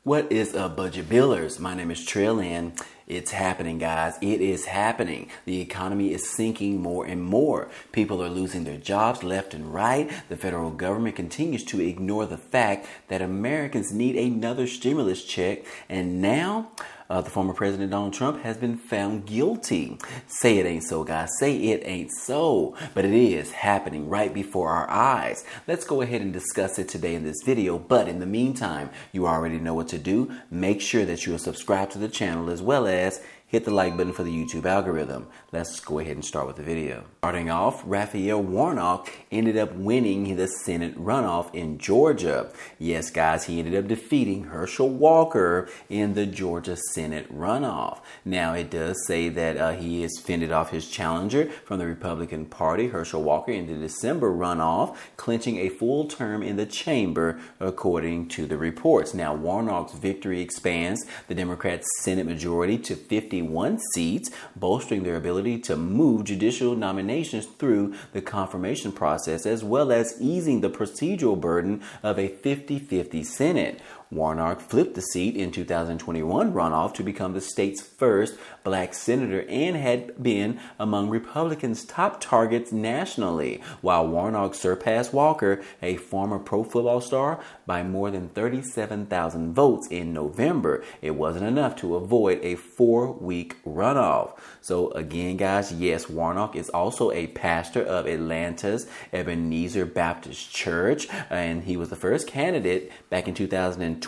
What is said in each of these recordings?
What is up, budget billers? My name is Trill, and it's happening, guys. It is happening. The economy is sinking more and more. People are losing their jobs left and right. The federal government continues to ignore the fact that Americans need another stimulus check. And now, the former President Donald Trump has been found guilty. Say it ain't so, guys. Say it ain't so. But it is happening right before our eyes. Let's go ahead and discuss it today in this video. But in the meantime, you already know what to do. Make sure that you are subscribed to the channel, as well as hit the like button for the YouTube algorithm. Let's go ahead and start with the video. Starting off, Raphael Warnock ended up winning the Senate runoff in Georgia. Yes, guys, he ended up defeating Herschel Walker in the Georgia Senate runoff. Now, it does say that he has fended off his challenger from the Republican Party, Herschel Walker, in the December runoff, clinching a full term in the chamber, according to the reports. Now, Warnock's victory expands the Democrats' Senate majority to 51 seats, bolstering their ability to move judicial nominations through the confirmation process, as well as easing the procedural burden of a 50-50 Senate. Warnock flipped the seat in 2021 runoff to become the state's first black senator and had been among Republicans' top targets nationally, while Warnock surpassed Walker, a former pro football star, by more than 37,000 votes in November. It wasn't enough to avoid a 4-week runoff. So again, guys, yes, Warnock is also a pastor of Atlanta's Ebenezer Baptist Church, and he was the first candidate back in 2020.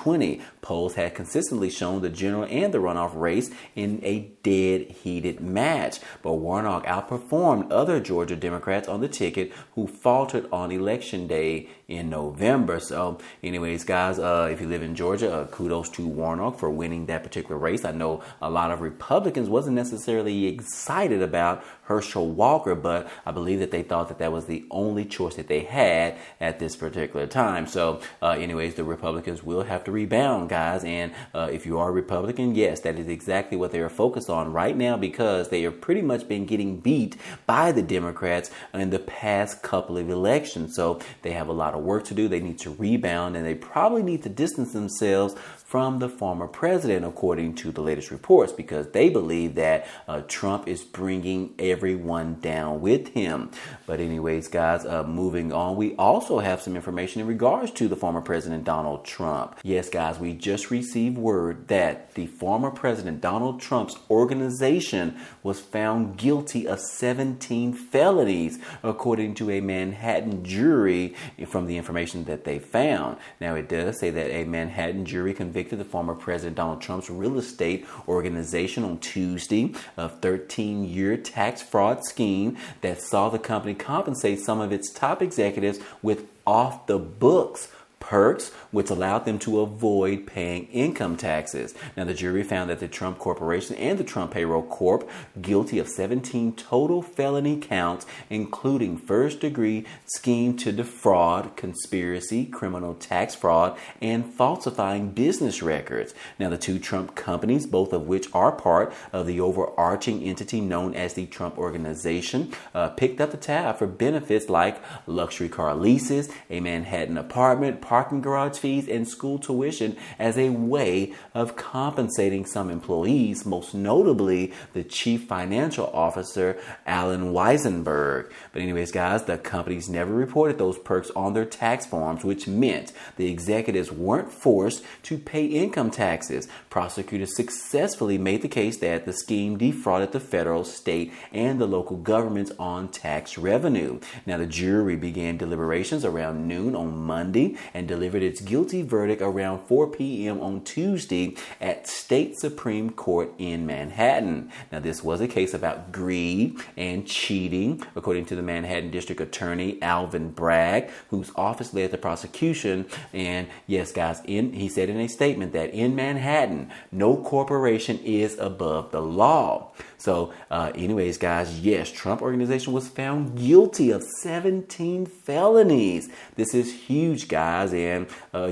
Polls had consistently shown the general and the runoff race in a dead heated match, but Warnock outperformed other Georgia Democrats on the ticket who faltered on election day in November. So anyways, guys, if you live in Georgia, kudos to Warnock for winning that particular race. I know a lot of Republicans wasn't necessarily excited about Herschel Walker, but I believe that they thought that that was the only choice that they had at this particular time. So anyways, the Republicans will have to rebound, guys. And if you are a Republican, yes, that is exactly what they are focused on right now, because they have pretty much been getting beat by the Democrats in the past couple of elections. So they have a lot of work to do. They need to rebound, and they probably need to distance themselves from the former president, according to the latest reports, because they believe that Trump is bringing everyone down with him. But anyways, guys, moving on, we also have some information in regards to the former President Donald Trump. Yes, guys, we just received word that the former President Donald Trump's organization was found guilty of 17 felonies, according to a Manhattan jury, from the information that they found. Now, it does say that a Manhattan jury convicted the former President Donald Trump's real estate organization on Tuesday of 13-year tax fraud scheme that saw the company compensate some of its top executives with off-the-books perks, which allowed them to avoid paying income taxes. Now, the jury found that the Trump Corporation and the Trump Payroll Corp guilty of 17 total felony counts, including first-degree scheme to defraud, conspiracy, criminal tax fraud, and falsifying business records. Now, the two Trump companies, both of which are part of the overarching entity known as the Trump Organization, picked up the tab for benefits like luxury car leases, a Manhattan apartment, parking garage fees, and school tuition as a way of compensating some employees, most notably the chief financial officer, Alan Weisenberg. But anyways, guys, the companies never reported those perks on their tax forms, which meant the executives weren't forced to pay income taxes. Prosecutors successfully made the case that the scheme defrauded the federal, state, and the local governments on tax revenue. Now, the jury began deliberations around noon on Monday and delivered its guilty verdict around 4 p.m. on Tuesday at State Supreme Court in Manhattan. Now, this was a case about greed and cheating, according to the Manhattan District Attorney Alvin Bragg, whose office led the prosecution. And yes, guys, he said in a statement that in Manhattan, no corporation is above the law. So anyways, guys, yes, Trump Organization was found guilty of 17 felonies. This is huge, guys. And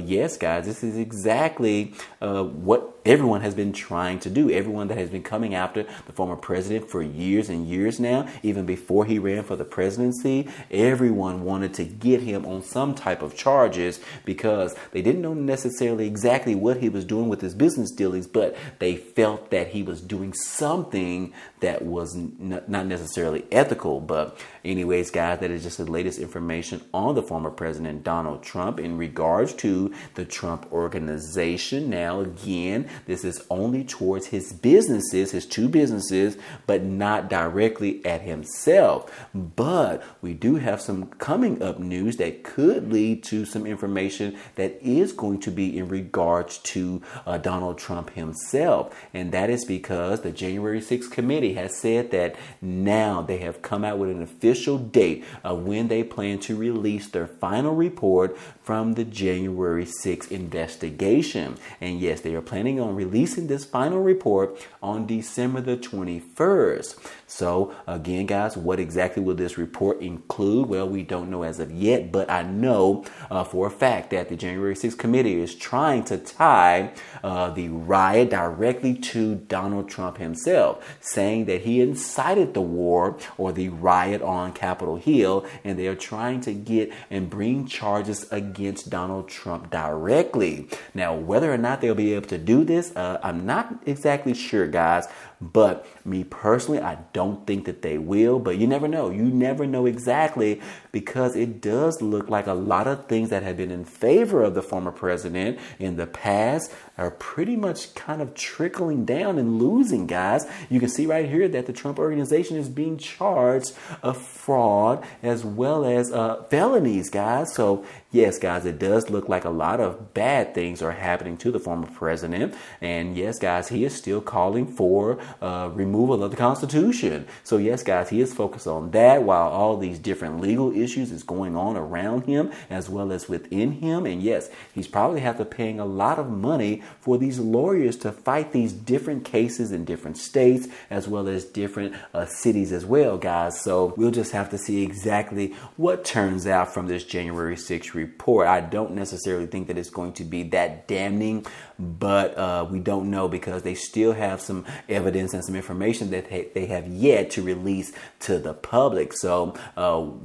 yes, guys, this is exactly what everyone has been trying to do. Everyone that has been coming after the former president for years and years now, even before he ran for the presidency, everyone wanted to get him on some type of charges because they didn't know necessarily exactly what he was doing with his business dealings, but they felt that he was doing something that was not necessarily ethical. But anyways, guys, that is just the latest information on the former president Donald Trump in regards to the Trump Organization. Now, again, this is only towards his businesses, his two businesses, but not directly at himself. But we do have some coming up news that could lead to some information that is going to be in regards to Donald Trump himself. And that is because the January 6th committee has said that now they have come out with an official date of when they plan to release their final report from the January 6th investigation. And yes, they are planning on releasing this final report on December the 21st. So again, guys, what exactly will this report include? Well, we don't know as of yet, but I know for a fact that the January 6th committee is trying to tie the riot directly to Donald Trump himself, saying that he incited the war or the riot on Capitol Hill, and they are trying to get and bring charges against Donald Trump directly. Now, whether or not they'll be able to do this, I'm not exactly sure, guys. But me personally, I don't think that they will. But you never know. You never know exactly, because it does look like a lot of things that have been in favor of the former president in the past are pretty much kind of trickling down and losing, guys. You can see right here that the Trump Organization is being charged of fraud as well as felonies, guys. So yes, guys, it does look like a lot of bad things are happening to the former president. And yes, guys, he is still calling for removal of the Constitution. So yes, guys, he is focused on that while all these different legal issues is going on around him as well as within him. And yes, he's probably have to paying a lot of money for these lawyers to fight these different cases in different states as well as different cities as well, guys. So we'll just have to see exactly what turns out from this January 6th report. I don't necessarily think that it's going to be that damning, but we don't know because they still have some evidence and some information that they have yet to release to the public. So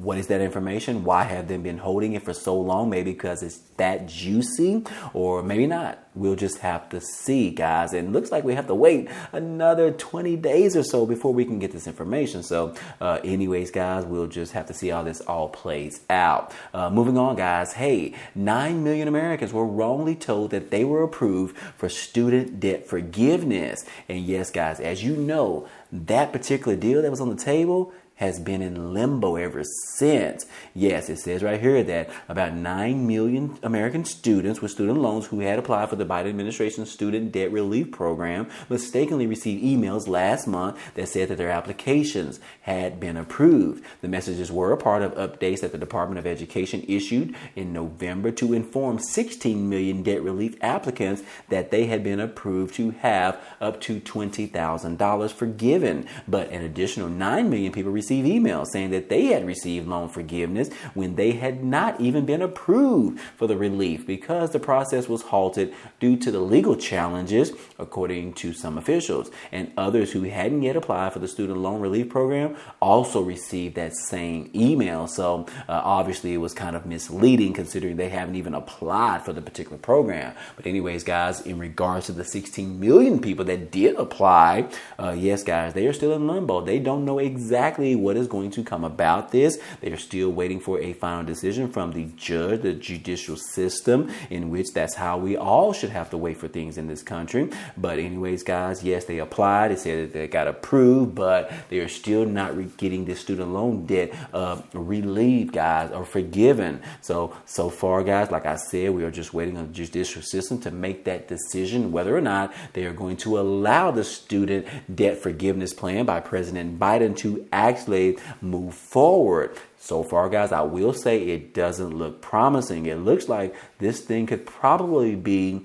what is that information? Why have they been holding it for so long? Maybe because it's that juicy, or maybe not. We'll just have to see, guys. And it looks like we have to wait another 20 days or so before we can get this information. So anyways, guys, we'll just have to see how this all plays out. Moving on, guys. Hey, 9 million Americans were wrongly told that they were approved for student debt forgiveness. And yes, guys, as you know, that particular deal that was on the table has been in limbo ever since. Yes, it says right here that about 9 million American students with student loans who had applied for the Biden administration's student debt relief program mistakenly received emails last month that said that their applications had been approved. The messages were a part of updates that the Department of Education issued in November to inform 16 million debt relief applicants that they had been approved to have up to $20,000 forgiven. But an additional 9 million people received emails saying that they had received loan forgiveness when they had not even been approved for the relief because the process was halted due to the legal challenges, according to some officials. And others who hadn't yet applied for the student loan relief program also received that same email. So obviously it was kind of misleading considering they haven't even applied for the particular program. But anyways, guys, in regards to the 16 million people that did apply, yes, guys, they are still in limbo. They don't know exactly what is going to come about this. They are still waiting for a final decision from the judge, the judicial system, in which that's how we all should have to wait for things in this country. But anyways, guys, yes, they applied. They said that they got approved, but they are still not getting this student loan debt relieved, guys, or forgiven. So far, guys, like I said, we are just waiting on the judicial system to make that decision whether or not they are going to allow the student debt forgiveness plan by President Biden to actually actually move forward. So far, guys, I will say it doesn't look promising. It looks like this thing could probably be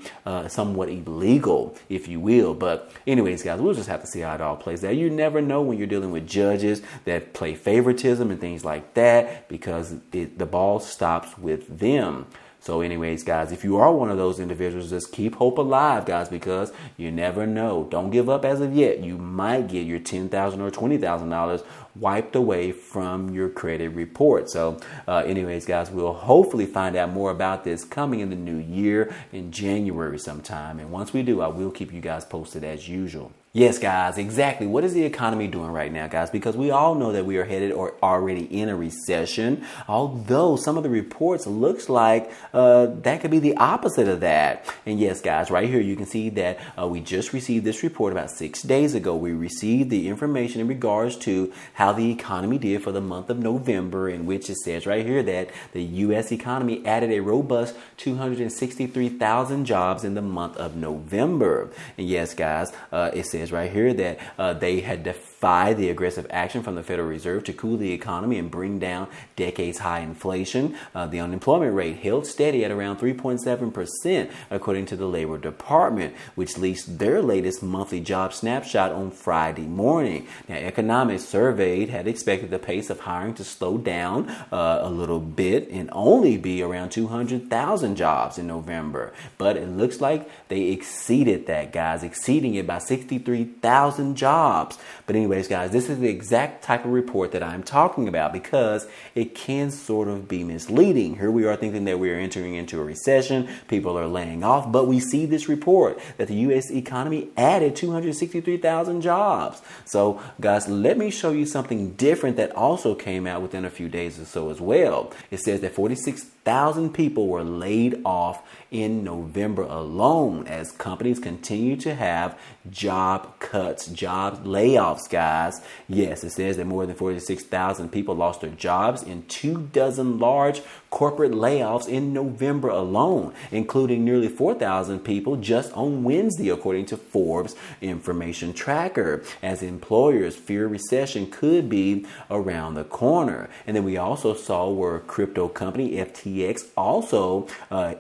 somewhat illegal, if you will. But anyways, guys, we'll just have to see how it all plays out. You never know when you're dealing with judges that play favoritism and things like that, because the ball stops with them. So anyways, guys, if you are one of those individuals, just keep hope alive, guys, because you never know. Don't give up as of yet. You might get your $10,000 or $20,000 wiped away from your credit report. So anyways, guys, we'll hopefully find out more about this coming in the new year in January sometime. And once we do, I will keep you guys posted as usual. Yes, guys, exactly. What is the economy doing right now, guys? Because we all know that we are headed or already in a recession, although some of the reports looks like that could be the opposite of that. And yes, guys, right here you can see that we just received this report about 6 days ago. We received the information in regards to how the economy did for the month of November, in which it says right here that the U.S. economy added a robust 263,000 jobs in the month of November. And yes, guys, it says right here that they had defied the aggressive action from the Federal Reserve to cool the economy and bring down decades high inflation. The unemployment rate held steady at around 3.7%, according to the Labor Department, which released their latest monthly job snapshot on Friday morning. Now, economists surveyed had expected the pace of hiring to slow down a little bit and only be around 200,000 jobs in November. But it looks like they exceeded that, guys, exceeding it by 63,000 jobs. But anyways, guys, this is the exact type of report that I'm talking about, because it can sort of be misleading. Here we are thinking that we are entering into a recession. People are laying off, but we see this report that the U.S. economy added 263,000 jobs. So, guys, let me show you something different that also came out within a few days or so as well. It says that 46,000 people were laid off in November alone, as companies continue to have job cuts, job layoffs, guys. Yes, it says that more than 46,000 people lost their jobs in 24 large corporate layoffs in November alone, including nearly 4,000 people just on Wednesday, according to Forbes information tracker, as employers fear recession could be around the corner. And then we also saw where crypto company FTX also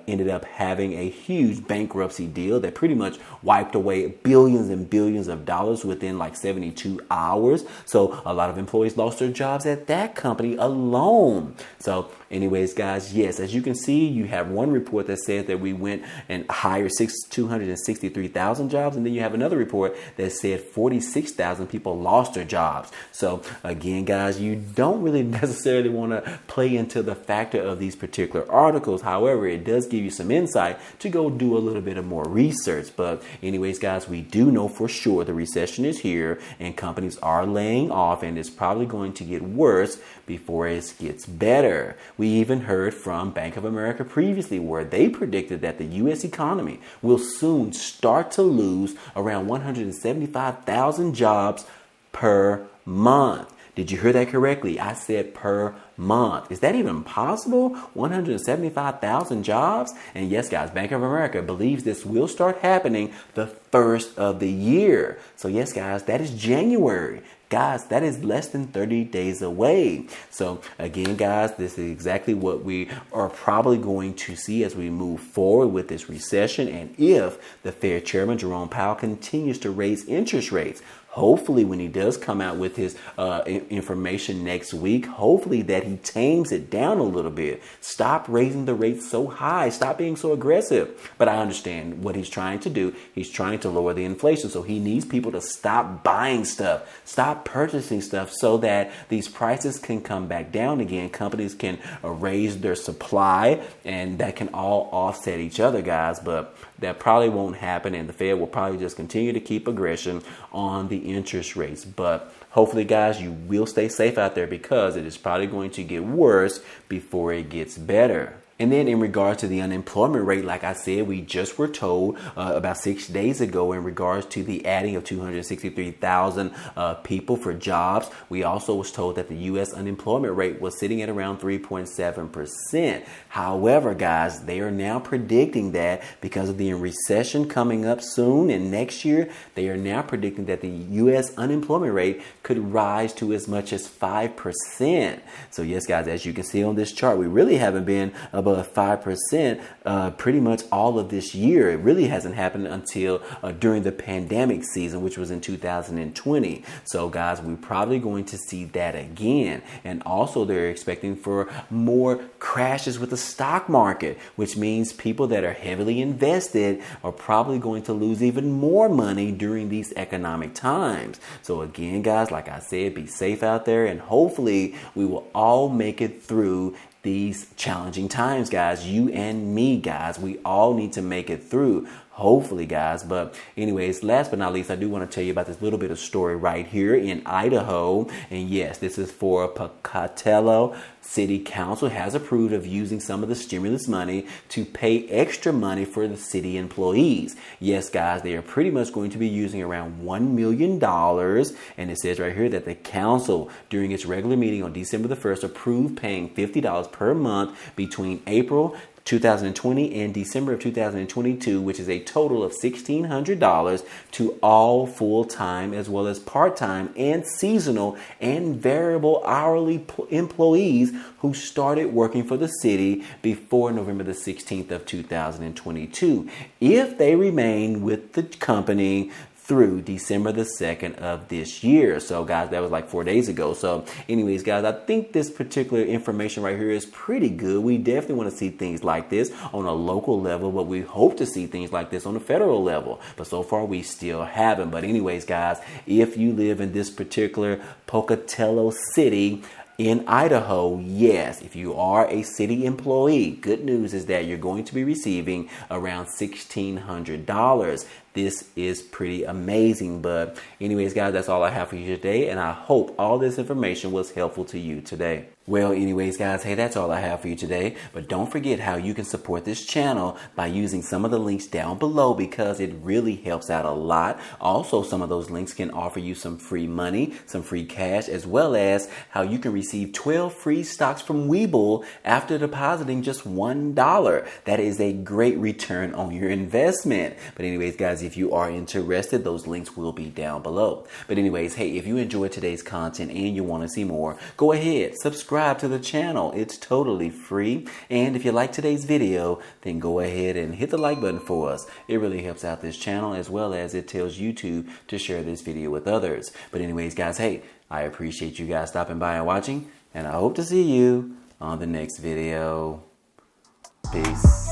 ended up having a huge bankruptcy deal that pretty much wiped away billions and billions of dollars within like 72 hours. So a lot of employees lost their jobs at that company alone. So anyways, guys, yes, as you can see, you have one report that says that we went and hired 263,000 jobs. And then you have another report that said 46,000 people lost their jobs. So again, guys, you don't really necessarily want to play into the factor of these particular articles. However, it does give you some insight to go do a little bit of more research. But anyways, guys, we do know for sure the recession is here and companies are laying off, and it's probably going to get worse before it gets better. We even heard from Bank of America previously where they predicted that the U.S. economy will soon start to lose around 175,000 jobs per month. Did you hear that correctly? I said per month. Is that even possible? 175,000 jobs? And yes, guys, Bank of America believes this will start happening the first of the year. So yes, guys, that is January. Guys, that is less than 30 days away. So again, guys, this is exactly what we are probably going to see as we move forward with this recession. And if the Fed Chairman Jerome Powell continues to raise interest rates, hopefully when he does come out with his information next week, hopefully that he tames it down a little bit. Stop raising the rates so high. Stop being so aggressive. But I understand what he's trying to do. He's trying to lower the inflation. So he needs people to stop buying stuff, stop purchasing stuff, so that these prices can come back down again. Companies can raise their supply, and that can all offset each other, guys. But that probably won't happen, and the Fed will probably just continue to keep aggression on the interest rates. But hopefully, guys, you will stay safe out there, because it is probably going to get worse before it gets better. And then in regards to the unemployment rate, like I said, we just were told about 6 days ago in regards to the adding of 263,000 people for jobs. We also was told that the U.S. unemployment rate was sitting at around 3.7%. However, guys, they are now predicting that because of the recession coming up soon and next year, they are now predicting that the U.S. unemployment rate could rise to as much as 5%. So yes, guys, as you can see on this chart, we really haven't been above 5% pretty much all of this year. It really hasn't happened until during the pandemic season, which was in 2020. So guys, we're probably going to see that again. And also they're expecting for more crashes with the stock market, which means people that are heavily invested are probably going to lose even more money during these economic times. So again, guys, like I said, be safe out there, and hopefully we will all make it through these challenging times, guys. You and me, guys, we all need to make it through. Hopefully, guys. But anyways, last but not least, I do want to tell you about this little bit of story right here in Idaho. And yes, this is for Pocatello City Council has approved of using some of the stimulus money to pay extra money for the city employees. Yes, guys, they are pretty much going to be using around $1 million. And it says right here that the council, during its regular meeting on December the 1st, approved paying $50 per month between April 2020 and December of 2022, which is a total of $1,600 to all full-time as well as part-time and seasonal and variable hourly employees who started working for the city before November the 16th of 2022, if they remain with the company through December the 2nd of this year. So guys, that was like 4 days ago. So anyways, guys, I think this particular information right here is pretty good. We definitely want to see things like this on a local level, but we hope to see things like this on a federal level. But so far we still haven't. But anyways, guys, if you live in this particular Pocatello city in Idaho, yes, if you are a city employee, good news is that you're going to be receiving around $1,600. This is pretty amazing. But anyways, guys, that's all I have for you today. And I hope all this information was helpful to you today. Well, anyways, guys, hey, that's all I have for you today. But don't forget how you can support this channel by using some of the links down below, because it really helps out a lot. Also, some of those links can offer you some free money, some free cash, as well as how you can receive 12 free stocks from Webull after depositing just $1. That is a great return on your investment. But anyways, guys, if you are interested, those links will be down below. But anyways, hey, if you enjoyed today's content and you want to see more, go ahead, subscribe to the channel. It's totally free. And if you like today's video, then go ahead and hit the like button for us. It really helps out this channel, as well as it tells YouTube to share this video with others. But anyways, guys, hey, I appreciate you guys stopping by and watching, and I hope to see you on the next video. Peace.